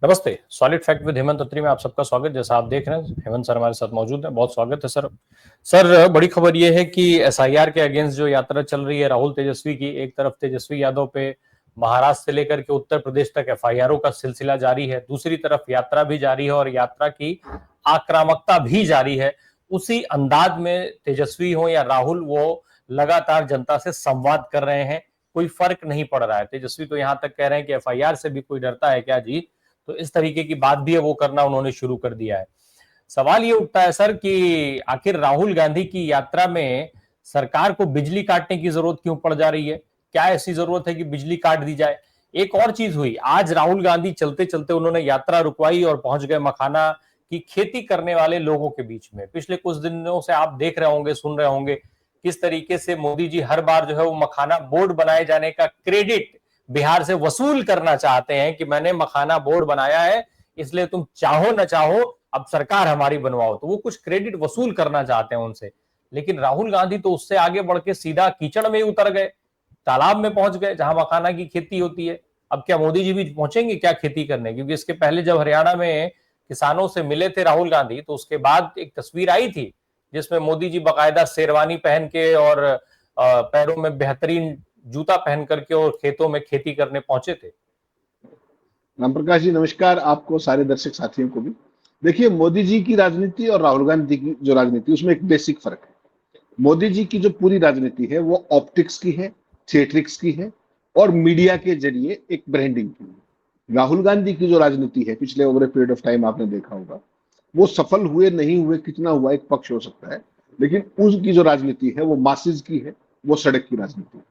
नमस्ते। Solid fact with Hemant अत्री में आप सबका स्वागत। जैसा आप देख रहे हैं, हेमंत सर हमारे साथ मौजूद हैं। बहुत स्वागत है सर। सर, बड़ी खबर यह है कि एसआईआर के अगेंस्ट जो यात्रा चल रही है राहुल तेजस्वी की, एक तरफ तेजस्वी यादव पे महाराष्ट्र से लेकर के उत्तर प्रदेश तक एफआईआरों का सिलसिला जारी है, दूसरी तरफ यात्रा भी जारी है और यात्रा की आक्रामकता भी जारी है। उसी अंदाज में तेजस्वी हो या राहुल, वो लगातार जनता से संवाद कर रहे हैं। कोई फर्क नहीं पड़ रहा है। तेजस्वी तो यहां तक कह रहे हैं कि एफआईआर से भी कोई डरता है क्या जी? तो इस तरीके की बात भी है, वो करना उन्होंने शुरू कर दिया है। सवाल ये उठता है सर कि आखिर राहुल गांधी की यात्रा में सरकार को बिजली काटने की जरूरत क्यों पड़ जा रही है? क्या ऐसी जरूरत है कि बिजली काट दी जाए? एक और चीज हुई, आज राहुल गांधी चलते चलते उन्होंने यात्रा रुकवाई और पहुंच गए मखाना की खेती करने वाले लोगों के बीच में। पिछले कुछ दिनों से आप देख रहे होंगे, सुन रहे होंगे किस तरीके से मोदी जी हर बार जो है वो मखाना बोर्ड बनाए जाने का क्रेडिट बिहार से वसूल करना चाहते हैं कि मैंने मखाना बोर्ड बनाया है, इसलिए तुम चाहो ना चाहो अब सरकार हमारी बनवाओ। तो वो कुछ क्रेडिट वसूल करना चाहते हैं उनसे। लेकिन राहुल गांधी तो उससे आगे बढ़ के सीधा कीचड़ में ही उतर गए, तालाब में पहुंच गए जहां मखाना की खेती होती है। अब क्या मोदी जी भी पहुंचेंगे क्या खेती करने? क्योंकि इसके पहले जब हरियाणा में किसानों से मिले थे राहुल गांधी, तो उसके बाद एक तस्वीर आई थी जिसमें मोदी जी बाकायदा शेरवानी पहन के और पैरों में बेहतरीन जूता पहन करके और खेतों में खेती करने पहुंचे थे। राम प्रकाश जी नमस्कार, आपको सारे दर्शक साथियों को भी। देखिए, मोदी जी की राजनीति और राहुल गांधी की जो राजनीति, उसमें एक बेसिक फर्क है। मोदी जी की जो पूरी राजनीति है वो ऑप्टिक्स की है, थिएट्रिक्स की है और मीडिया के जरिए एक ब्रांडिंग की है। राहुल गांधी की जो राजनीति है पिछले over a period of time आपने देखा होगा, वो सफल हुए नहीं हुए कितना हुआ एक पक्ष हो सकता है, लेकिन उनकी जो राजनीति है वो मासेज की है, वो सड़क की राजनीति है।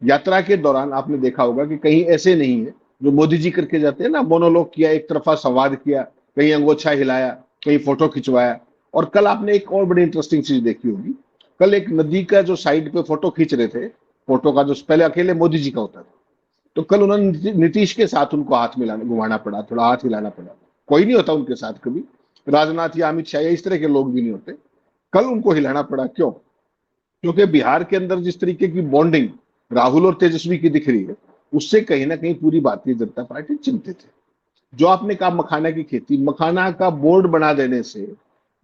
यात्रा के दौरान आपने देखा होगा कि कहीं ऐसे नहीं है जो मोदी जी करके जाते हैं ना, मोनोलॉग किया, एक तरफा संवाद किया, कहीं अंगोछा हिलाया, कहीं फोटो खिंचवाया। और कल आपने एक और बड़ी इंटरेस्टिंग चीज देखी होगी। कल एक नदी का जो साइड पे फोटो खींच रहे थे, फोटो का जो पहले अकेले मोदी जी का होता था, तो कल उन्होंने नीतीश के साथ उनको हाथ मिलाना, घुमाना पड़ा, थोड़ा हाथ हिलाना पड़ा। कोई नहीं होता उनके साथ कभी, राजनाथ या अमित शाह या इस तरह के लोग भी नहीं होते। कल उनको हिलाना पड़ा, क्यों? क्योंकि बिहार के अंदर जिस तरीके की बॉन्डिंग राहुल और तेजस्वी की दिख रही है, उससे कहीं ना कहीं पूरी भारतीय जनता पार्टी चिंतित है। जो आपने कहा मखाना की खेती, मखाना का बोर्ड बना देने से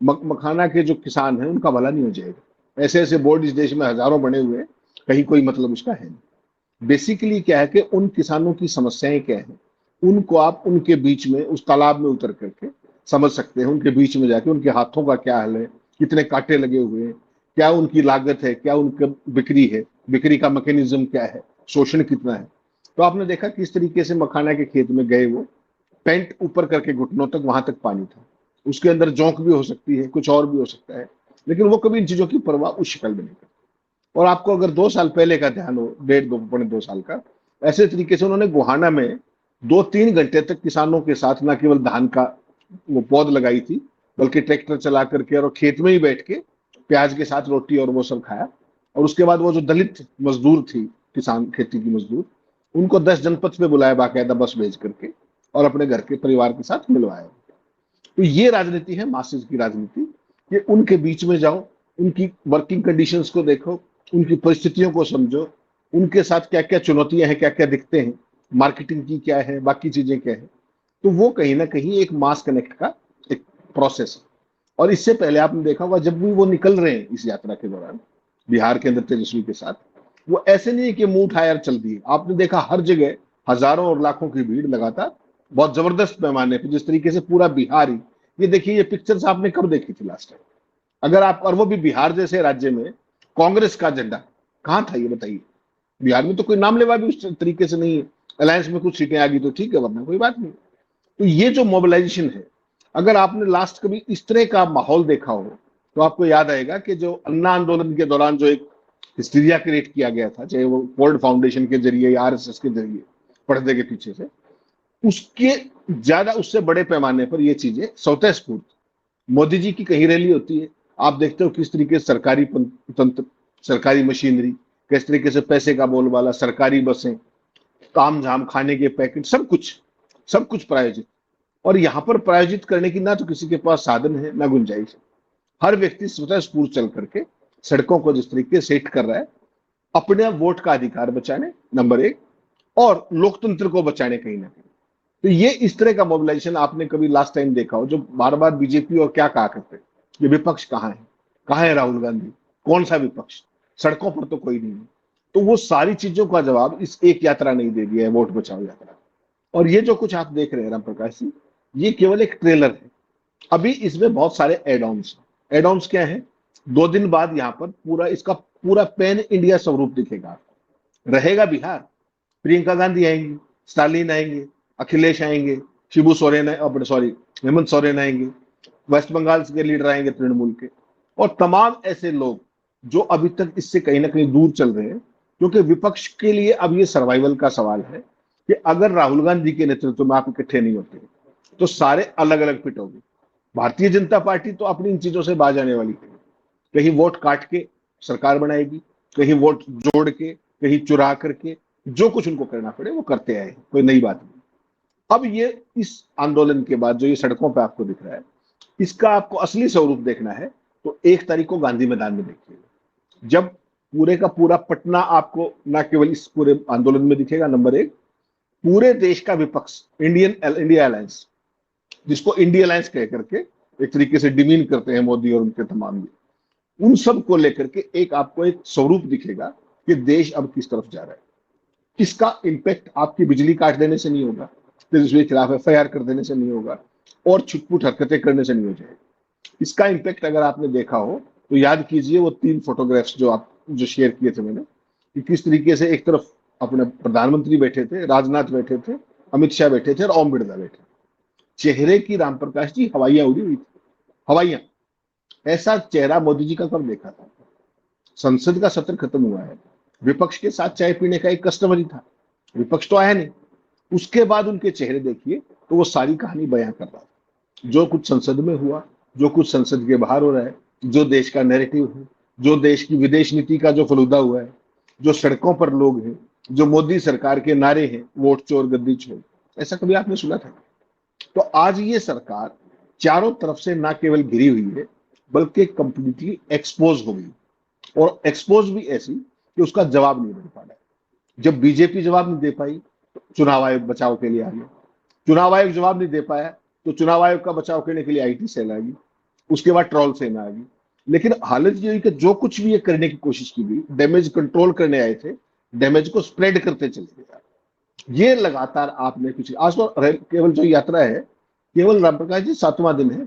मखाना के जो किसान हैं उनका भला नहीं हो जाएगा। ऐसे ऐसे बोर्ड इस देश में हजारों बने हुए हैं, कहीं कोई मतलब उसका है नहीं। बेसिकली क्या है कि उन किसानों की समस्याएं क्या है, उनको आप उनके बीच में उस तालाब में उतर करके समझ सकते हैं। उनके बीच में जाके उनके हाथों का क्या हाल है, कितने कांटे लगे हुए हैं, क्या उनकी लागत है, क्या उनका बिक्री है, बिक्री का मैकेनिज्म क्या है, शोषण कितना है। तो आपने देखा किस तरीके से मखाना के खेत में गए, वो पैंट ऊपर करके घुटनों तक, वहां तक पानी था। उसके अंदर जोंक भी हो सकती है, कुछ और भी हो सकता है, लेकिन वो कभी इन चीजों की परवाह उस शक्ल में नहीं करते। और आपको अगर 2 साल पहले का ध्यान हो, 1.5 2 साल का, ऐसे तरीके से उन्होंने गोहाना में 2-3 घंटे तक किसानों के साथ न केवल धान का वो पौध लगाई थी, बल्कि ट्रैक्टर चला करके और खेत में ही बैठ के प्याज के साथ रोटी और वो सब खाया। और उसके बाद वो जो दलित मजदूर थी, किसान खेती की मजदूर, उनको 10 जनपद पे बुलाया बाकायदा बस भेज करके, और अपने घर के परिवार के साथ मिलवाया। तो ये राजनीति है, मासेस की राजनीति, कि उनके बीच में जाओ, उनकी वर्किंग कंडीशंस को देखो, उनकी परिस्थितियों को समझो, उनके साथ क्या क्या चुनौतियां हैं, क्या क्या दिखते हैं, मार्केटिंग की क्या है, बाकी चीजें क्या है। तो वो कहीं ना कहीं एक मास कनेक्ट का एक प्रोसेस है। और इससे पहले आपने देखा होगा, जब भी वो निकल रहे हैं इस यात्रा के दौरान बिहार के अंदर तेजस्वी के साथ, वो ऐसे नहीं है कि मुंह उठाया चल दिए। आपने देखा हर जगह हजारों और लाखों की भीड़ लगातार, बहुत जबरदस्त पैमाने पर, जिस तरीके से पूरा बिहार ही, ये देखिए, ये पिक्चर्स आपने कब देखी थी लास्ट टाइम? अगर आप, और वो भी बिहार जैसे राज्य में कांग्रेस का झंडा कहां था, ये बताइए। बिहार में तो कोई नाम लेवा भी उस तरीके से नहीं है। अलायंस में कुछ सीटें आ गई तो ठीक है, वरना कोई बात नहीं। तो ये जो मोबिलाइजेशन है, अगर आपने लास्ट कभी इस तरह का माहौल देखा हो, तो आपको याद आएगा कि जो अन्ना आंदोलन के दौरान जो एक हिस्टीरिया क्रिएट किया गया था, चाहे वो वर्ल्ड फाउंडेशन के जरिए या आरएसएस के जरिए, पर्दे के पीछे से, उसके ज्यादा, उससे बड़े पैमाने पर ये चीजें स्वतः स्फूर्त मोदी जी की कहीं रैली होती है, आप देखते हो किस तरीके से सरकारी तंत्र, सरकारी मशीनरी, किस तरीके से पैसे का बोलबाला, सरकारी बसें, काम झाम, खाने के पैकेट, सब कुछ प्रायोजित। और यहां पर प्रायोजित करने की ना तो किसी के पास साधन है ना गुंजाइश है। हर व्यक्ति स्वतः स्फूर्त चल करके सड़कों को जिस तरीके से सेट कर रहा है, अपने वोट का अधिकार बचाने, नंबर एक, और लोकतंत्र को बचाने कहीं ना कहीं। तो ये इस तरह का मोबिलाइजेशन आपने कभी लास्ट टाइम देखा हो, जो बार बार बीजेपी और क्या कहा करते हैं, ये विपक्ष कहाँ है राहुल गांधी, कौन सा विपक्ष, सड़कों पर तो कोई नहीं है। तो वो सारी चीजों का जवाब इस एक यात्रा नहीं दे दिया है, वोट बचाओ यात्रा। और ये जो कुछ आप देख रहे हैं राम प्रकाश जी, ये केवल एक ट्रेलर है। अभी इसमें बहुत सारे एड ऑन्स, एड ऑन्स क्या है, 2 दिन बाद यहाँ पर पूरा इसका पूरा पैन इंडिया स्वरूप दिखेगा, रहेगा बिहार, प्रियंका गांधी आएंगी, स्टालिन आएंगे, अखिलेश आएंगे, शिबू सोरेन, अपने सॉरी हेमंत सोरेन आएंगे, वेस्ट बंगाल के लीडर आएंगे तृणमूल के, और तमाम ऐसे लोग जो अभी तक इससे कहीं ना कहीं दूर चल रहे हैं। क्योंकि विपक्ष के लिए अब ये सर्वाइवल का सवाल है कि अगर राहुल गांधी के नेतृत्व में आप इकट्ठे नहीं होते तो सारे अलग अलग फिट होंगे। भारतीय जनता पार्टी तो अपनी इन चीजों से बाज आने वाली है, कहीं वोट काट के सरकार बनाएगी, कहीं वोट जोड़ के, कहीं चुरा करके, जो कुछ उनको करना पड़े वो करते आए, कोई नई बात नहीं। अब ये इस आंदोलन के बाद जो ये सड़कों पे आपको दिख रहा है, इसका आपको असली स्वरूप देखना है तो 1 तारीख को गांधी मैदान में देखिएगा, जब पूरे का पूरा पटना आपको न केवल इस पूरे आंदोलन में दिखेगा, नंबर 1, पूरे देश का विपक्ष, इंडिया अलायंस, जिसको इंडिया अलायंस कह करके एक तरीके से डिमीन करते हैं मोदी और उनके तमाम भी, उन सब को लेकर के एक आपको एक स्वरूप दिखेगा कि देश अब किस तरफ जा रहा है। इसका इम्पैक्ट आपकी बिजली काट देने से नहीं होगा, तेजस्वी के खिलाफ एफआईआर कर देने से नहीं होगा, और छुटपुट हरकतें करने से नहीं हो जाएगा। इसका इम्पैक्ट अगर आपने देखा हो तो याद कीजिए वो 3 फोटोग्राफ्स जो शेयर किए थे मैंने, कि किस तरीके से एक तरफ अपने प्रधानमंत्री बैठे थे, राजनाथ बैठे थे, अमित शाह बैठे थे और ओम बिरला बैठे थे। चेहरे की राम प्रकाश जी हवाइयां उड़ी हुई थी, हवाइयां। ऐसा चेहरा मोदी जी का कब देखा था? संसद का सत्र खत्म हुआ है, विपक्ष के साथ चाय पीने का एक कस्टमर था, विपक्ष तो आया नहीं। उसके बाद उनके चेहरे देखिए तो वो सारी कहानी बयां कर रहा था, जो कुछ संसद में हुआ, जो कुछ संसद के बाहर हो रहा है, जो देश का नैरेटिव है, जो देश की विदेश नीति का जो फलूदा हुआ है, जो सड़कों पर लोग हैं, जो मोदी सरकार के नारे हैं, वोट चोर गद्दी चोर, ऐसा कभी आपने सुना था? तो आज ये सरकार चारों तरफ से ना केवल घिरी हुई है बल्कि कंप्लीटली एक्सपोज हो गई, और एक्सपोज भी ऐसी कि उसका जवाब नहीं मिल पा रहा है। जब बीजेपी जवाब नहीं दे पाई तो चुनाव आयोग बचाव के लिए आ गया, चुनाव आयोग जवाब नहीं दे पाया तो चुनाव आयोग का बचाव करने के लिए आईटी सेल आ गई, उसके बाद ट्रोल सेना आ गई। लेकिन हालत ये हुई कि जो कुछ भी ये करने की कोशिश की गई, डैमेज कंट्रोल करने आए थे, डैमेज को स्प्रेड करते चले गए। ये लगातार आपने कुछ, आज तो केवल जो यात्रा है, केवल राम प्रकाश जी 7वां दिन है,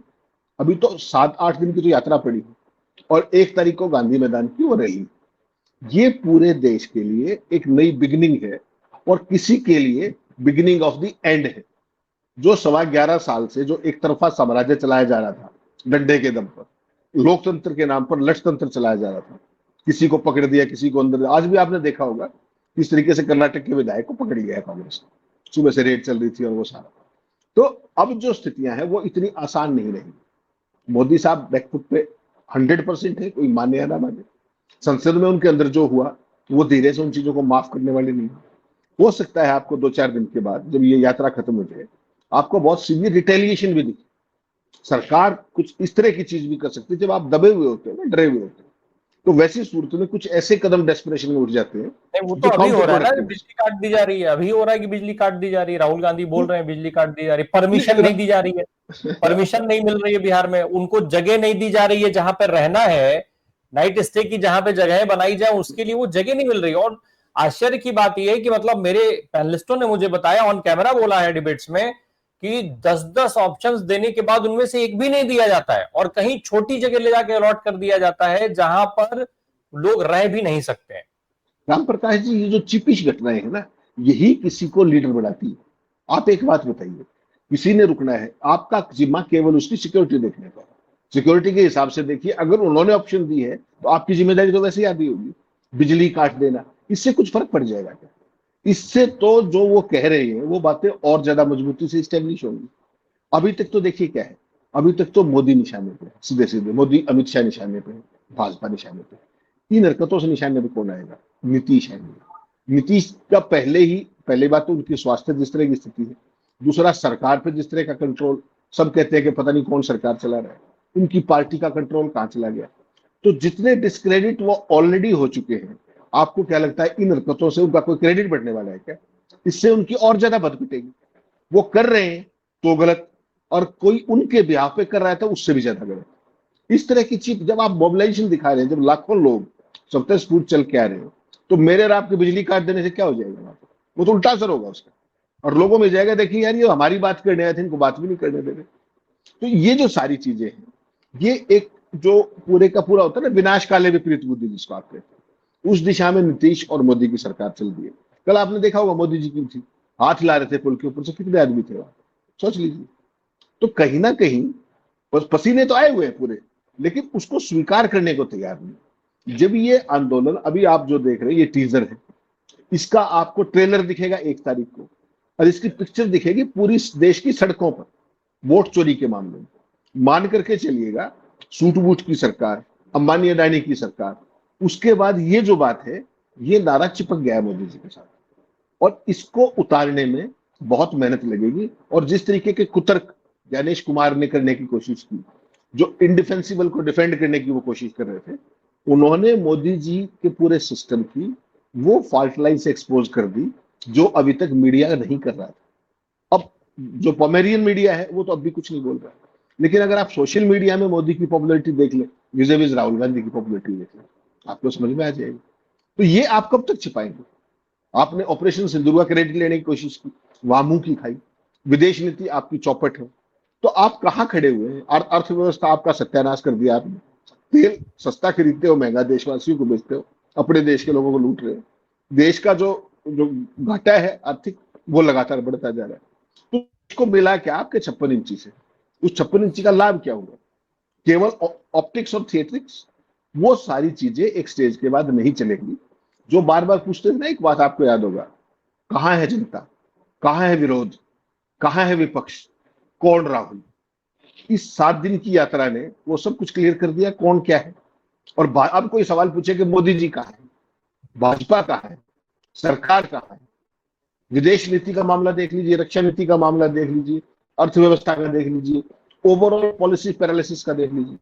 अभी तो 7-8 दिन की तो यात्रा पड़ी है, और 1 तारीख को गांधी मैदान की वो रैली। ये पूरे देश के लिए एक नई बिगिनिंग है, और किसी के लिए बिगिनिंग ऑफ द एंड है। जो 11.25 साल से जो एक तरफा साम्राज्य चलाया जा रहा था, डंडे के दम पर, लोकतंत्र के नाम पर लठतंत्र चलाया जा रहा था, किसी को पकड़ दिया, किसी को अंदर, आज भी आपने देखा होगा किस तरीके से कर्नाटक के विधायक को पकड़ लिया है कांग्रेस ने, सुबह से रेड चल रही थी और वो सारा। तो अब जो स्थितियां हैं वो इतनी आसान नहीं रही। मोदी साहब बैकफुट पे 100% है, कोई माने या ना माने। संसद में उनके अंदर जो हुआ वो धीरे से उन चीजों को माफ करने वाले नहीं। हो सकता है आपको 2-4 दिन के बाद जब ये यात्रा खत्म हो जाए आपको बहुत सीवियर रिटेलिएशन भी दिखे। सरकार कुछ इस तरह की चीज भी कर सकती है जब आप दबे हुए होते हैं ना, डरे हुए होते हैं, तो वैसी सूरत में कुछ ऐसे कदम डेस्परेशन में उठ जाते हैं नहीं, वो तो जो अभी हो काउंटर रहा है ना, प्रोडक्टिव। बिजली काट दी जा रही है, अभी हो रहा है कि बिजली काट दी जा रही है। राहुल गांधी बोल रहे हैं बिजली काट दी जा रही है, परमिशन नहीं दी जा रही है, परमिशन नहीं मिल रही है बिहार में, उनको जगह नहीं दी जा रही है जहां पर रहना है, नाइट स्टे की जहां पे जगह बनाई जाए उसके लिए वो जगह नहीं मिल रही। और आश्चर्य की बात यह है कि मतलब मेरे पैनलिस्टों ने मुझे बताया, ऑन कैमरा बोला है डिबेट्स में, कि 10-10 ऑप्शंस देने के बाद उनमें से एक भी नहीं दिया जाता है, और कहीं छोटी जगह ले जाके अलॉट कर दिया जाता है जहां पर लोग रह भी नहीं सकते हैं। राम प्रकाश जी, ये जो चिपिश घटनाएं है ना, यही किसी को लीडर बनाती है। आप एक बात बताइए, किसी ने रुकना है, आपका जिम्मा केवल उसकी सिक्योरिटी देखने का। सिक्योरिटी के हिसाब से देखिए, अगर उन्होंने ऑप्शन दी है तो आपकी जिम्मेदारी तो वैसे ही आती होगी, बिजली काट देना, इससे कुछ फर्क पड़ जाएगा क्या? इससे तो जो वो कह रहे हैं वो बातें और ज्यादा मजबूती से स्टेब्लिश होंगी। अभी तक तो देखिए क्या है, अभी तक तो मोदी निशाने पे है, सीधे सीधे मोदी, अमित शाह निशाने पे है, भाजपा निशाने पे है। इन हरकतों से निशाने पे कौन आएगा? नीतीश आएंगे। नीतीश का पहले बात तो उनकी स्वास्थ्य जिस तरह की स्थिति है, दूसरा सरकार पे जिस तरह का कंट्रोल, सब कहते हैं कि पता नहीं कौन सरकार चला रहा है, उनकी पार्टी का कंट्रोल कहां चला गया। तो जितने डिस्क्रेडिट वो ऑलरेडी हो चुके हैं, आपको क्या लगता है इन हरकतों से उनका कोई क्रेडिट बढ़ने वाला है क्या? इससे उनकी और ज्यादा बद पिटेगी। वो कर रहे हैं तो गलत, और कोई उनके ब्याह पे कर रहा था उससे भी ज्यादा गलत। इस तरह की चीज जब आप मोबिलाइजेशन दिखा रहे हैं, जब लाखों लोग स्वतःस्फूर्त चल के आ रहे हो, तो मेरे और आपके बिजली काट देने से क्या हो जाएगा वहां पे? वो तो उल्टा असर होगा उसका, और लोगों में जाएगा देखिए यार ये हमारी बात करने आए थे, इनको बात भी नहीं करने दे रहे। तो ये जो सारी चीजें हैं, ये एक जो पूरे का पूरा होता है ना विनाश काले विपरीत बुद्धि जिसको आप कहते हैं, उस दिशा में नीतीश और मोदी की सरकार चल रही है। कल आपने देखा होगा मोदी जी की थी, हाथ ला रहे थे पुल के ऊपर से, कितने आदमी थे वहां, सोच लीजिए। तो कहीं ना कहीं बस पसीने तो आए हुए हैं पूरे, लेकिन उसको स्वीकार करने को तैयार नहीं। जब ये आंदोलन अभी आप जो देख रहे हैं ये टीजर है, इसका आपको ट्रेलर दिखेगा 1 तारीख को, और इसकी पिक्चर दिखेगी पूरी देश की सड़कों पर वोट चोरी के मामले में। मान करके चलिएगा सूट बूट की सरकार, अंबानी अडानी की सरकार, उसके बाद ये जो बात है ये नारा चिपक गया है मोदी जी के साथ, और इसको उतारने में बहुत मेहनत लगेगी। और जिस तरीके के कुतर्क ज्ञानेश कुमार ने करने की कोशिश की, जो इंडिफेंसिबल को डिफेंड करने की वो कोशिश कर रहे थे, उन्होंने मोदी जी के पूरे सिस्टम की वो फॉल्ट लाइन से एक्सपोज कर दी जो अभी तक मीडिया नहीं कर रहा था। अब जो पोमेरियन मीडिया है वो तो अब भी कुछ नहीं बोल रहा है, लेकिन अगर आप सोशल मीडिया में मोदी की पॉपुलैरिटी देख लें, विज राहुल गांधी की पॉपुलैरिटी देख लें, आपको समझ में आ जाएगी। तो ये आप कब तक छिपाएंगे? आपने ऑपरेशन सिंदूर का क्रेडिट लेने की कोशिश की, वहां मुंह की खाई, विदेश नीति आपकी चौपट है, तो आप कहां खड़े हुए हैं? अर्थव्यवस्था आपका सत्यानाश कर दिया आपने। तेल सस्ता खरीदते हो, महंगा देशवासियों को बेचते हो, अपने देश के लोगों को लूट रहे हो। देश का जो जो घाटा है आर्थिक, वो लगातार बढ़ता जा रहा है। तो इसको मिला के आपके 56 इंची से उस 56 इंची का लाभ क्या हुआ? केवल ऑप्टिक्स और थिएट्रिक्स, वो सारी चीजें एक स्टेज के बाद नहीं चलेंगी। जो बार बार पूछते थे ना, एक बात आपको याद होगा, कहां है जनता, कहां है विरोध, कहां है विपक्ष, कौन राहुल? इस 7 दिन की यात्रा ने वो सब कुछ क्लियर कर दिया कौन क्या है। और अब कोई सवाल पूछे कि मोदी जी कहां है, भाजपा कहां है, सरकार कहां है? विदेश नीति का मामला देख लीजिए, रक्षा नीति का मामला देख लीजिए, अर्थव्यवस्था का देख लीजिए, ओवरऑल पॉलिसी पैरालिसिस का देख लीजिए।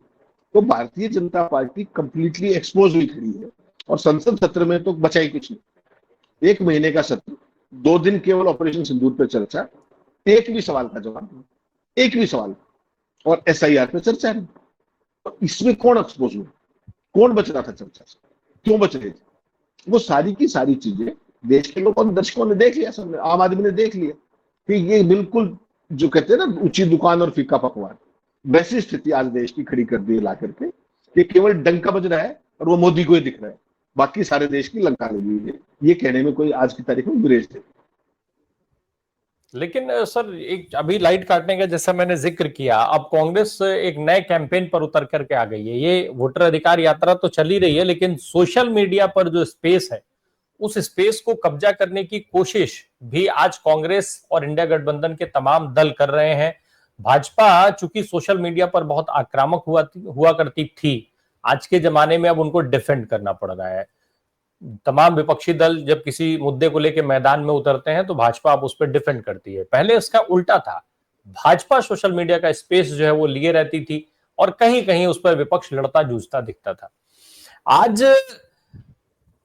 तो भारतीय जनता पार्टी कंप्लीटली एक्सपोज हुई खड़ी है, और संसद सत्र में तो बचा ही कुछ नहीं। 1 महीने का सत्र, 2 दिन केवल ऑपरेशन सिंदूर पर चर्चा, एक भी सवाल का जवाब नहीं, एक भी सवाल, और एसआईआर पे चर्चा नहीं। तो इसमें कौन एक्सपोज हुआ? कौन बच रहा था चर्चा से? क्यों बच रहे थे? वो सारी की सारी चीजें देश के लोगों ने, दर्शकों ने देख लिया, सबने, आम आदमी ने देख लिया कि ये बिल्कुल जो कहते हैं ना ऊंची दुकान और फीका पकवान, वैसी स्थिति आज देश की खड़ी कर दी ला करके कि केवल डंका बज रहा है और वो मोदी को ही दिख रहा है, बाकी सारे देश की लंका लगी हुई है। ये कहने में कोई आज की तारीख में गुरेज नहीं। लेकिन सर एक अभी लाइट काटने का जैसा मैंने जिक्र किया, अब कांग्रेस एक नए कैंपेन पर उतर करके आ गई है। ये वोटर अधिकार यात्रा तो चली रही है, लेकिन सोशल मीडिया पर जो स्पेस है उस स्पेस को कब्जा करने की कोशिश भी आज कांग्रेस और इंडिया गठबंधन के तमाम दल कर रहे हैं। भाजपा चूंकि सोशल मीडिया पर बहुत आक्रामक हुआ करती थी, आज के जमाने में अब उनको डिफेंड करना पड़ रहा है। तमाम विपक्षी दल जब किसी मुद्दे को लेकर मैदान में उतरते हैं तो भाजपा अब उस पर डिफेंड करती है। पहले इसका उल्टा था, भाजपा सोशल मीडिया का स्पेस जो है वो लिए रहती थी और कहीं कहीं उस पर विपक्ष लड़ता जूझता दिखता था। आज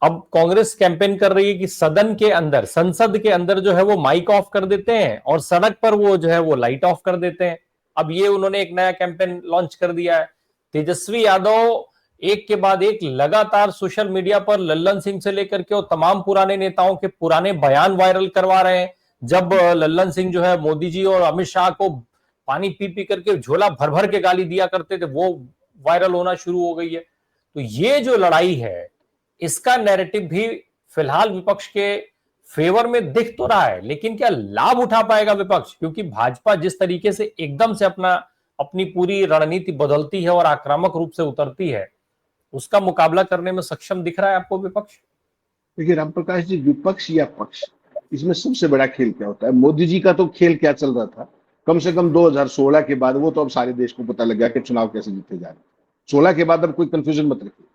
अब कांग्रेस कैंपेन कर रही है कि सदन के अंदर, संसद के अंदर जो है वो माइक ऑफ कर देते हैं और सड़क पर वो जो है वो लाइट ऑफ कर देते हैं। अब ये उन्होंने एक नया कैंपेन लॉन्च कर दिया है। तेजस्वी यादव एक के बाद एक लगातार सोशल मीडिया पर लल्लन सिंह से लेकर के और तमाम पुराने नेताओं के पुराने बयान वायरल करवा रहे हैं। जब लल्लन सिंह जो है मोदी जी और अमित शाह को पानी पी पी करके झोला भर भर के गाली दिया करते थे, वो वायरल होना शुरू हो गई है। तो ये जो लड़ाई है, इसका नैरेटिव भी फिलहाल विपक्ष के फेवर में दिख तो रहा है, लेकिन क्या लाभ उठा पाएगा विपक्ष? क्योंकि भाजपा जिस तरीके से एकदम से अपनी पूरी रणनीति बदलती है और आक्रामक रूप से उतरती है, उसका मुकाबला करने में सक्षम दिख रहा है आपको विपक्ष? देखिए रामप्रकाश जी, विपक्ष या पक्ष, इसमें सबसे बड़ा खेल क्या होता है? मोदी जी का तो खेल क्या चल रहा था कम से कम 2016 के बाद, वो तो अब सारे देश को पता लग गया कि चुनाव कैसे जीते जा रहे। 16 के बाद अब कोई कंफ्यूजन मत रखिए।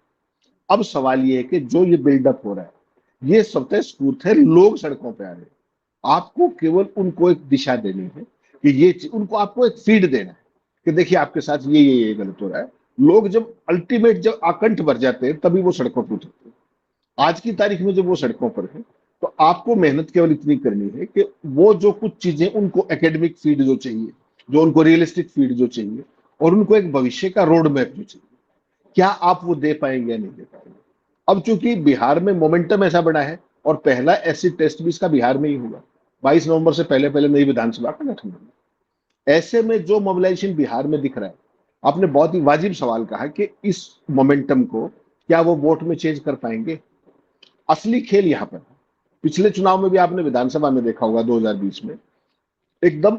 अब सवाल ये है कि जो ये बिल्डअप हो रहा है, ये स्वतः स्फूर्त है, लोग सड़कों पे आ रहे हैं। आपको केवल उनको एक दिशा देनी है कि ये, उनको आपको एक फीड देना है कि देखिए आपके साथ ये गलत हो रहा है। लोग जब अल्टीमेट, जब आकंठ भर जाते हैं, तभी वो सड़कों पर उतरते हैं। आज की तारीख में जब वो सड़कों पर है, तो आपको मेहनत केवल इतनी करनी है कि वो जो कुछ चीजें उनको एकेडमिक फीड जो चाहिए, जो उनको रियलिस्टिक फीड जो चाहिए, और उनको एक भविष्य का रोड मैप जो चाहिए, क्या आप वो दे पाएंगे या नहीं दे पाएंगे। अब चूंकि बिहार में मोमेंटम ऐसा बड़ा है और पहला एसिड टेस्ट भी इसका बिहार में ही होगा, 22 नवंबर से पहले पहले नई विधानसभा का गठन होगा। ऐसे में जो मोबिलाइजेशन बिहार में दिख रहा है, आपने बहुत ही वाजिब सवाल कहा कि इस मोमेंटम को क्या वो वोट में चेंज कर पाएंगे। असली खेल यहाँ पर है। पिछले चुनाव में भी आपने विधानसभा में देखा होगा 2020 में एकदम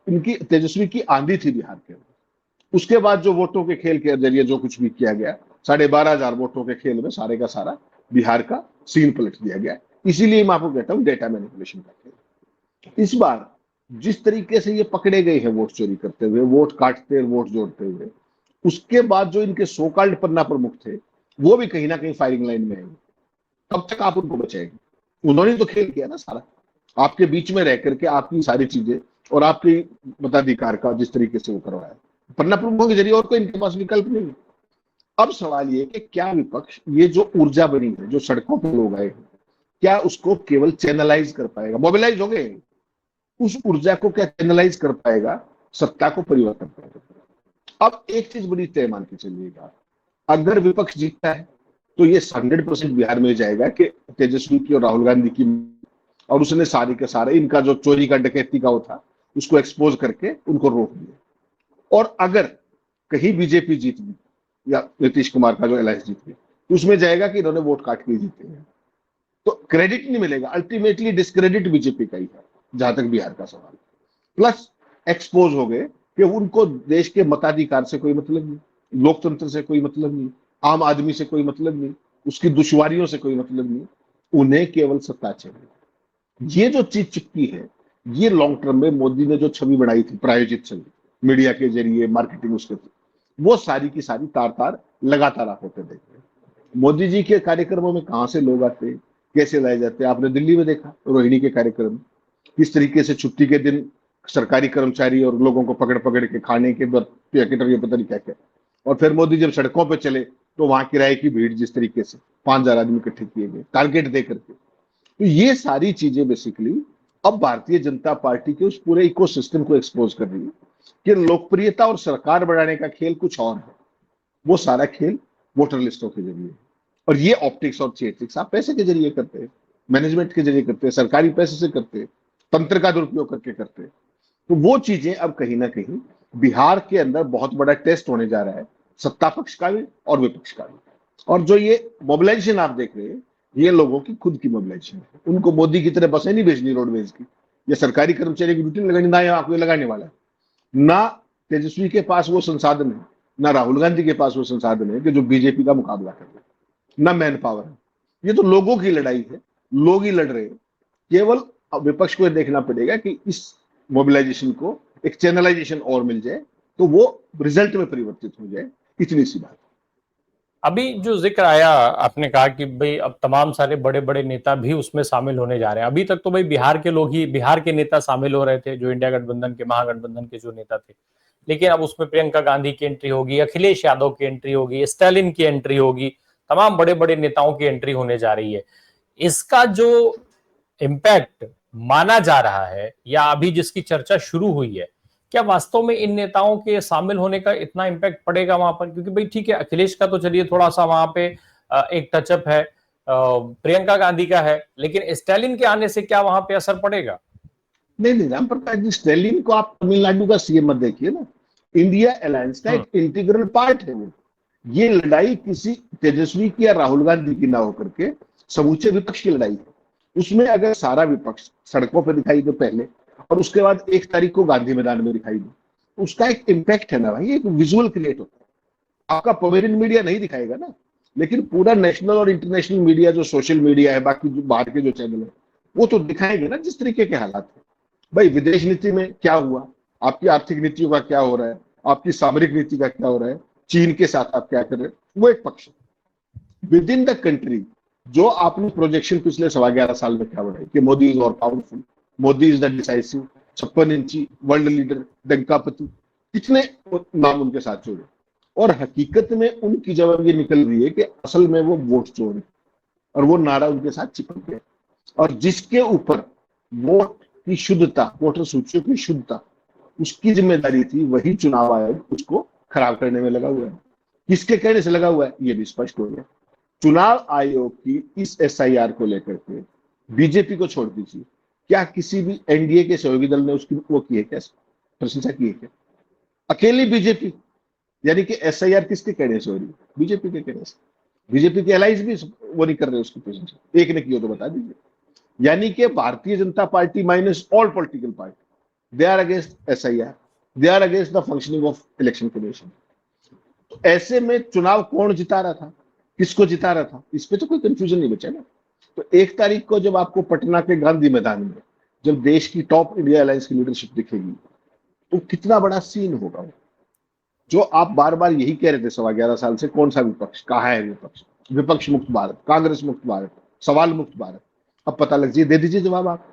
इनकी तेजस्वी की आंधी थी बिहार के अंदर। उसके बाद जो वोटों के खेल के जरिए जो कुछ भी किया गया, 12,500 वोटों के खेल में सारे का सारा बिहार का सीन पलट दिया गया। इसीलिए मैं आपको कहता हूं डेटा मैनिपुलेशन का खेल। इस बार जिस तरीके से ये पकड़े गए हैं वोट चोरी करते हुए, वोट काटते हुए, वोट जोड़ते हुए, उसके बाद जो इनके सो कॉल्ड पन्ना प्रमुख थे वो भी कहीं ना कहीं फायरिंग लाइन में आएंगे। कब तक आप उनको बचाएंगे? उन्होंने तो खेल किया ना सारा, आपके बीच में रह करके आपकी सारी चीजें और आपकी मताधिकार का जिस तरीके से वो करवाया, पन्ना प्रमुखों के जरिए और कोई इनके पास विकल्प नहीं है। अब सवाल ये कि क्या विपक्ष ये जो ऊर्जा बनी है, जो सड़कों पर लोग आए हैं, क्या उसको केवल चैनलाइज कर पाएगा? मोबिलाइज हो गए, उस ऊर्जा को क्या चैनलाइज कर पाएगा, सत्ता को परिवर्तन करेगा। अब एक चीज बड़ी तय मान के चलिएगा, अगर विपक्ष जीतता है तो ये 100% बिहार में जाएगा कि तेजस्वी की और राहुल गांधी की, और उसने सारे के सारे इनका जो चोरी का डकैती का वो था उसको एक्सपोज करके उनको रोक दिया। और अगर कहीं बीजेपी जीत गई या नीतीश कुमार का जो अलायंस जीत गया तो उसमें जाएगा कि इन्होंने वोट काट के जीते हैं, तो क्रेडिट नहीं मिलेगा, अल्टीमेटली डिस्क्रेडिट बीजेपी का ही है जहां तक बिहार का सवाल। प्लस एक्सपोज हो गए कि उनको देश के मताधिकार से कोई मतलब नहीं, लोकतंत्र से कोई मतलब नहीं, आम आदमी से कोई मतलब नहीं, उसकी दुश्वारियों से कोई मतलब नहीं, उन्हें केवल सत्ता चाहिए। ये जो चीज चिपकी है, ये लॉन्ग टर्म में मोदी ने जो छवि बनाई थी, प्रायोजित छवि, मीडिया के जरिए मार्केटिंग उसके, वो सारी की सारी तार तार लगातार आप होते देख रहे हैं। मोदी जी के कार्यक्रमों में कहां से लोग आते हैं, कैसे लाए जाते हैं, आपने दिल्ली में देखा रोहिणी के कार्यक्रम, किस तरीके से छुट्टी के दिन सरकारी कर्मचारी और लोगों को पकड़ पकड़ के खाने के पैकेट और ये पता नहीं क्या क्या। और फिर मोदी जब सड़कों पर चले तो वहां किराए की भीड़, जिस तरीके से 5,000 आदमी इकट्ठे किए गए टारगेट दे करके, तो ये सारी चीजें बेसिकली अब भारतीय जनता पार्टी के उस पूरे इकोसिस्टम को एक्सपोज कर रही है कि लोकप्रियता और सरकार बढ़ाने का खेल कुछ और है। वो सारा खेल वोटर लिस्टों के जरिए है। और ये ऑप्टिक्स और थिएट्रिक्स आप पैसे के जरिए करते हैं, मैनेजमेंट के जरिए करते हैं, सरकारी पैसे से करते हैं, तंत्र का दुरुपयोग करके करते हैं। तो वो चीजें अब कहीं ना कहीं बिहार के अंदर बहुत बड़ा टेस्ट होने जा रहा है, सत्ता पक्ष का भी और विपक्ष का भी। और जो ये मोबिलाइजेशन आप देख रहे हैं, ये लोगों की खुद की मोबिलाइजेशन है। उनको मोदी की तरह बसें नहीं भेजनी रोडवेज की, या सरकारी कर्मचारी की ड्यूटी लगानी, ना आपको लगाने वाला है, ना तेजस्वी के पास वो संसाधन है, ना राहुल गांधी के पास वो संसाधन है कि जो बीजेपी का मुकाबला कर रहे, ना मैन पावर है। ये तो लोगों की लड़ाई है, लोग ही लड़ रहे हैं। केवल विपक्ष को देखना पड़ेगा कि इस मोबिलाइजेशन को एक चैनलाइजेशन और मिल जाए तो वो रिजल्ट में परिवर्तित हो जाए, इतनी सी बात। अभी जो जिक्र आया, आपने कहा कि भाई अब तमाम सारे बड़े बड़े नेता भी उसमें शामिल होने जा रहे हैं। अभी तक तो भाई बिहार के लोग ही, बिहार के नेता शामिल हो रहे थे, जो इंडिया गठबंधन के, महागठबंधन के जो नेता थे। लेकिन अब उसमें प्रियंका गांधी की एंट्री होगी, अखिलेश यादव की एंट्री होगी, स्टालिन की एंट्री होगी, तमाम बड़े बड़े नेताओं की एंट्री होने जा रही है। इसका जो इम्पैक्ट माना जा रहा है या अभी जिसकी चर्चा शुरू हुई है, क्या वास्तव में इन नेताओं के शामिल होने का इतना इम्पैक्ट पड़ेगा वहां पर? क्योंकि भाई ठीक है, अखिलेश का तो चलिए थोड़ा सा वहां पे एक टचअप है, प्रियंका गांधी का है, लेकिन स्टालिन के आने से क्या वहां पे असर पड़ेगा? नहीं नहीं, राम प्रकाश जी, स्टालिन को आप तमिलनाडु का सीएम मत देखिए ना, इंडिया अलायंस का एक इंटीग्रल पार्ट है वो। ये लड़ाई किसी तेजस्वी की या राहुल गांधी की ना होकर के समूचे विपक्ष की लड़ाई है। उसमें अगर सारा विपक्ष सड़कों पर दिखाई दे पहले, और उसके बाद 1 तारीख को गांधी मैदान में दिखाई दे, उसका एक इम्पैक्ट है ना भाई, एक विजुअल क्रिएट होता है। आपका पवेलियन मीडिया नहीं दिखाएगा ना, लेकिन पूरा नेशनल और इंटरनेशनल मीडिया, जो सोशल मीडिया है, बाकी जो बाहर के जो चैनल है, वो तो दिखाएंगे ना जिस तरीके के हालात है। भाई विदेश नीति में क्या हुआ, आपकी आर्थिक नीतियों का क्या हो रहा है, आपकी सामरिक नीति का क्या हो रहा है, चीन के साथ आप क्या कर रहे हैं, वो एक पक्ष। विद इन द कंट्री जो आपने प्रोजेक्शन पिछले 11.25 साल में क्या बढ़ाई कि मोदी इज और powerful, Modi is the decisive, 56 इंची वर्ल्ड लीडर, डंकापति, कितने नाम उनके साथ जोड़े। और हकीकत में उनकी जब ये निकल रही है कि असल में वो वोट चोर है, और वो नारा उनके साथ चिपक गया। और जिसके ऊपर वोट की शुद्धता, वोटर सूचियों की शुद्धता, उसकी जिम्मेदारी थी, वही चुनाव आयोग उसको खराब करने में लगा हुआ है। किसके कहने से लगा हुआ है ये भी स्पष्ट हो गया। चुनाव आयोग की इस एसआईआर को लेकर के बीजेपी को छोड़ दीजिए, क्या किसी भी एनडीए के सहयोगी दल ने उसकी वो की है क्या, प्रशंसा की है क्या? अकेली बीजेपी, यानी कि एसआईआर किसके कहने से हो रही है? बीजेपी के कहने से। बीजेपी के एलाइज भी वो नहीं कर रहे उसकी प्रशंसा, एक ने की हो तो बता दीजिए। यानी कि Bharatiya Janata party minus all political party, they are against SIR, they are against the functioning of election commission. तो ऐसे में चुनाव कौन जिता रहा था, किसको जिता रहा था, इस पे तो कोई कंफ्यूजन नहीं बचा ना। तो 1 तारीख को जब आपको पटना के गांधी मैदान में जब देश की टॉप इंडिया अलायंस की लीडरशिप दिखेगी, तो कितना बड़ा सीन होगा वो। जो आप बार बार यही कह रहे थे 11.25 साल से, कौन सा विपक्ष, कहाँ है विपक्ष, विपक्ष मुक्त भारत, कांग्रेस मुक्त भारत, सवाल मुक्त भारत, अब पता लग जाइए, दे दीजिए जवाब। आप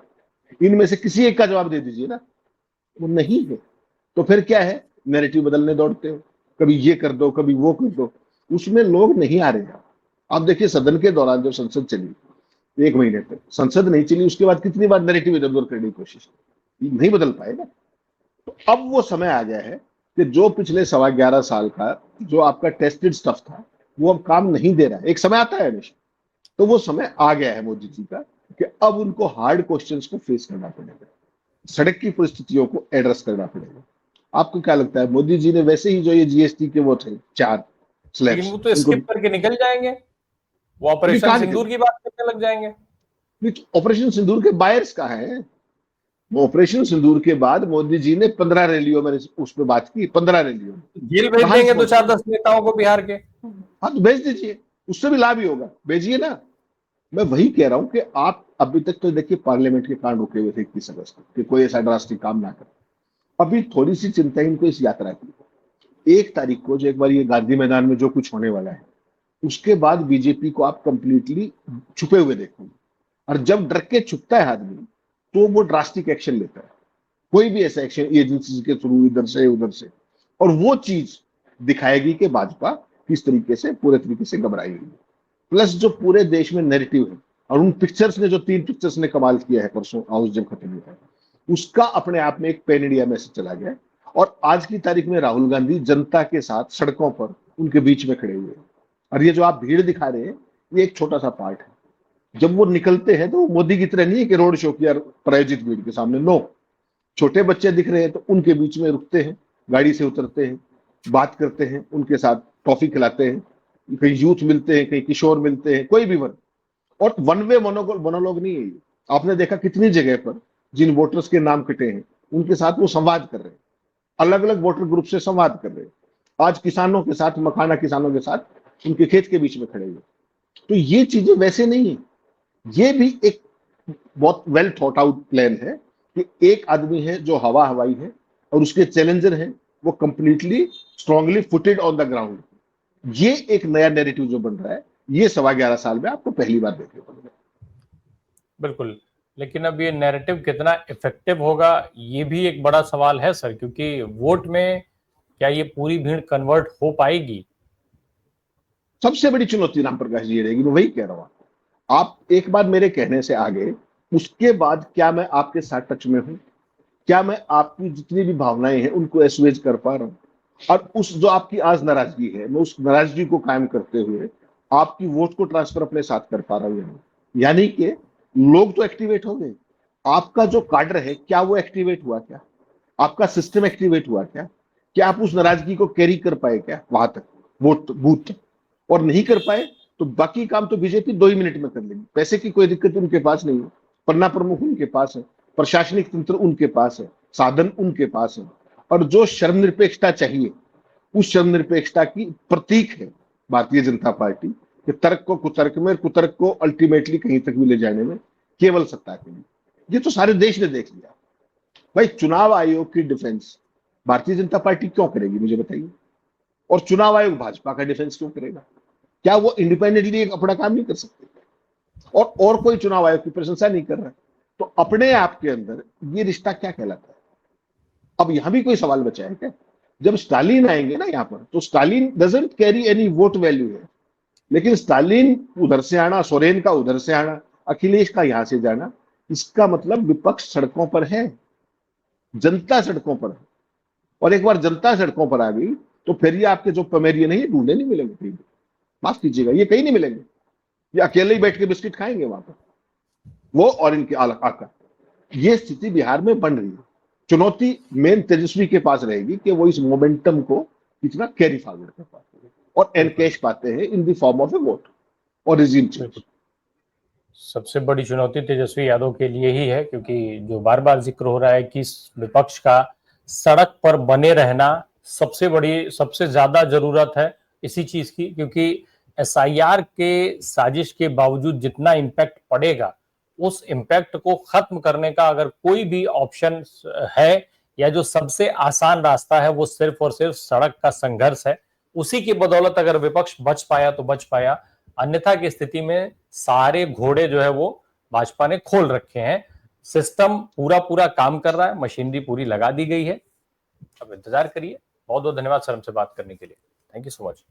इनमें से किसी एक का जवाब दे दीजिए ना, वो नहीं है। तो फिर क्या है, नैरेटिव बदलने दौड़ते हो, कभी ये कर दो कभी वो कर दो, उसमें लोग नहीं आ रहे हैं। आप देखिए सदन के दौरान जब संसद चली 1 महीने तक, संसद नहीं चली, उसके बाद कितनी बार नैरेटिव इधर उधर करने की कोशिश की, नहीं बदल पाए ना। तो अब वो समय आ गया है कि जो पिछले 11.25 साल का जो आपका टेस्टेड स्टफ था वो अब काम नहीं दे रहा है। एक समय आता है हमेशा, तो वो समय आ गया है मोदी जी का कि अब उनको हार्ड क्वेश्चंस को फेस करना पड़ेगा, सड़क की परिस्थितियों को एड्रेस करना पड़ेगा। आपको क्या लगता है, मोदी जी ने वैसे ही जो ये जीएसटी के वो थे 4 लेकिन स्लैब्स, वो तो उनको स्किप करके निकल जाएंगे, वो ऑपरेशन कहा सिंदूर निकले? की बात करने लग जाएंगे। ऑपरेशन सिंदूर के बायर्स कहाँ हैं? ऑपरेशन सिंदूर के बाद मोदी जी ने 15 रैलियों में उस पर बात की, 15 रैलियों में जेल भेज कहां देंगे दो रिस्पॉन्स चार मिला? 10 नेताओं को बिहार के। हाँ तो भेज दीजिए, उससे भी लाभ ही होगा, भेजिए ना। मैं वही कह रहा हूं कि आप अभी तक तो देखिए पार्लियामेंट के कांड रुके हुए थे 21 अगस्त को कि कोई ऐसा ड्रास्टिक काम ना करे। अभी थोड़ी सी चिंता इनको इस यात्रा की, 1 तारीख को जो एक बार ये गांधी मैदान में जो कुछ होने वाला है, उसके बाद बीजेपी को आप कंप्लीटली छुपे हुए देखोगे। और जब डर के छुपता है आदमी, तो वो ड्रास्टिक एक्शन लेता है, कोई भी ऐसा एक्शन एजेंसी के थ्रू, इधर से उधर से, और वो चीज दिखाएगी कि भाजपा किस तरीके से पूरे तरीके से घबराई हुई है। प्लस जो पूरे देश में नैरेटिव है, और उन पिक्चर्स ने, जो 3 पिक्चर्स ने कमाल किया है परसों हाउस जब खत्म हुआ है, उसका अपने आप में एक पैन इंडिया मैसेज चला गया। और आज की तारीख में राहुल गांधी जनता के साथ सड़कों पर उनके बीच में खड़े हुए हैं। और ये जो आप भीड़ दिखा रहे हैं, ये एक छोटा सा पार्ट है। जब वो निकलते हैं तो वो मोदी की तरह नहीं है कि रोड शो की प्रायोजित भीड़ के सामने, नो। छोटे बच्चे दिख रहे हैं तो उनके बीच में रुकते हैं, गाड़ी से उतरते हैं, बात करते हैं, उनके साथ टॉफी खिलाते हैं, कहीं यूथ मिलते हैं, कहीं किशोर मिलते हैं, कोई भी वर्ग। और वन वे मोनोलॉग नहीं है ये। आपने देखा कितनी जगह पर जिन वोटर्स के नाम कटे हैं उनके साथ वो संवाद कर रहे हैं, अलग अलग वोटर ग्रुप से संवाद कर रहे हैं। आज किसानों के साथ, मखाना किसानों के साथ उनके खेत के बीच में खड़े हुए। तो ये चीजें वैसे नहीं है, ये भी एक बहुत वेल थॉट आउट प्लान है कि एक आदमी है जो हवा हवाई है और उसके चैलेंजर हैं वो completely strongly footed on the ground. ये एक नया नैरेटिव जो बन रहा है, ये 11.25 साल में आपको पहली बार देखने को मिला। बिल्कुल, लेकिन अब ये नैरेटिव कितना इफेक्टिव होगा ये भी एक बड़ा सवाल है सर, क्योंकि वोट में क्या ये पूरी भीड़ कन्वर्ट हो पाएगी? सबसे बड़ी चुनौती राम प्रकाश जी ये रहेगी, मैं वही कह रहा हूं। आप एक बार मेरे कहने से आगे, उसके बाद क्या मैं आपके साथ टच में हूं, क्या मैं आपकी जितनी भी भावनाएं हैं उनको एसुएज कर पा रहा हूं, और उस जो आपकी आज नाराजगी है, मैं उस नाराजगी को कायम करते हुए आपकी वोट को ट्रांसफर अपने साथ कर पा रहा हूं। यानी कि लोग तो एक्टिवेट हो गए, आपका जो काडर है क्या वो एक्टिवेट हुआ, क्या आपका सिस्टम एक्टिवेट हुआ, क्या आप उस नाराजगी को कैरी कर पाए क्या वहां तक, वोट बूथ तक? और नहीं कर पाए तो बाकी काम तो बीजेपी 2 ही मिनट में कर लेगी। पैसे की कोई दिक्कत उनके पास नहीं है, पन्ना प्रमुख उनके पास है, प्रशासनिक तंत्र उनके पास है, साधन उनके पास है। और जो शर्मनिरपेक्षता चाहिए, उस शर्मनिरपेक्षता की प्रतीक है भारतीय जनता पार्टी कि तर्क को कुतर्क में, कुतर्क को अल्टीमेटली कहीं तक भी ले जाने में केवल सत्ता के लिए। ये तो सारे देश ने देख लिया भाई। चुनाव आयोग की डिफेंस भारतीय जनता पार्टी क्यों करेगी, मुझे बताइए? और चुनाव आयोग भाजपा का डिफेंस क्यों करेगा? क्या वो इंडिपेंडेंटली एक अपना काम नहीं कर सकते? और कोई चुनाव आयोग की प्रशंसा नहीं कर रहा है, तो अपने आप के अंदर ये रिश्ता क्या कहलाता है? अब यहां भी कोई सवाल बचा है क्या? जब स्टालिन आएंगे ना यहां पर, तो Stalin doesn't carry any vote value है, लेकिन स्टालिन उधर से आना, सोरेन का उधर से आना, अखिलेश का यहां से जाना, इसका मतलब विपक्ष सड़कों पर है, जनता सड़कों पर है। और एक बार जनता सड़कों पर आ गई तो फिर ये आपके जो पमेरियन है ये ढूंढने नहीं मिलेंगे कहीं भी। माफ कीजिएगा, ये कहीं नहीं मिलेंगे। ये अकेले ही बैठ के बिस्किट खाएंगे वहां पर, वो और इनके आका। ये स्थिति बिहार में बन रही है। चुनौती मेन तेजस्वी के पास रहेगी कि वो इस मोमेंटम को कितना कैरी फॉरवर्ड कर पाते हैं और एनकैश पाते हैं in the form of A vote और रिजीम चेंज। सबसे बड़ी चुनौती तेजस्वी यादव के लिए ही है, क्योंकि जो बार बार जिक्र हो रहा है कि विपक्ष का सड़क पर बने रहना सबसे ज्यादा जरूरत है इसी चीज की, क्योंकि एसआईआर के साजिश के बावजूद जितना इम्पैक्ट पड़ेगा, उस इम्पैक्ट को खत्म करने का अगर कोई भी ऑप्शन है या जो सबसे आसान रास्ता है, वो सिर्फ और सिर्फ सड़क का संघर्ष है। उसी की बदौलत अगर विपक्ष बच पाया तो बच पाया, अन्यथा की स्थिति में सारे घोड़े जो है वो भाजपा ने खोल रखे हैं। सिस्टम पूरा पूरा काम कर रहा है, मशीनरी पूरी लगा दी गई है। अब इंतजार करिए। बहुत बहुत धन्यवाद सर हमसे बात करने के लिए। Thank you so much.